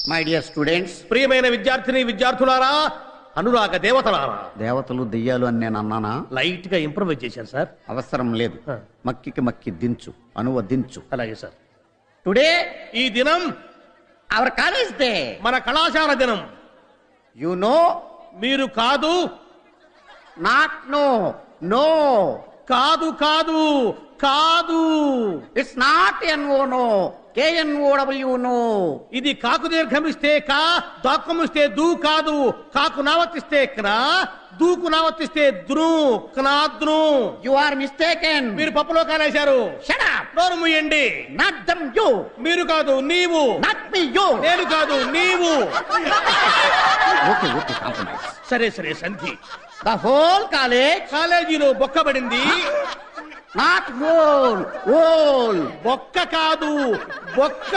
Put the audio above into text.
My dear students, ప్రియమైన విద్యార్థిని విద్యార్థులారా, అనురాగ దేవతలారా. దేవతలు దెయ్యాలు అని నేను అన్నానా? లైట్ గా ఇంప్రూవైజ్ చేశాను సార్. అవసరం లేదు. మక్కికి మక్కి దించు, అనువదించు. అలాగే సార్. టుడే ఈ దినం అవర్ కాలేజ్ డే, మన కళాశాల దినం. You know. మీరు కాదు. Not no. నో. కాదు కాదు కాదు. It's not N O no, KNOW no. ఇది కాకు దీర్ఘమిస్తే కా, దాక్కుమిస్తే దూ కాదు. కాకు నావర్తిస్తే క్నా, దూకు నావర్తిస్తే ద్రు, క్నాద్రు. You are mistaken. మీరు పప్పులో కాలేశారు. Shut up. నోరు మూయండి. Not dum you. మీరు కాదు నీవు. Not me you. నేను కాదు నీవు. Okay okay, compromise. సరే సరే సంధి. The whole college. కాలేజీలో బొక్కబడింది. Not whole, whole. బొక్క కాదు బొక్క.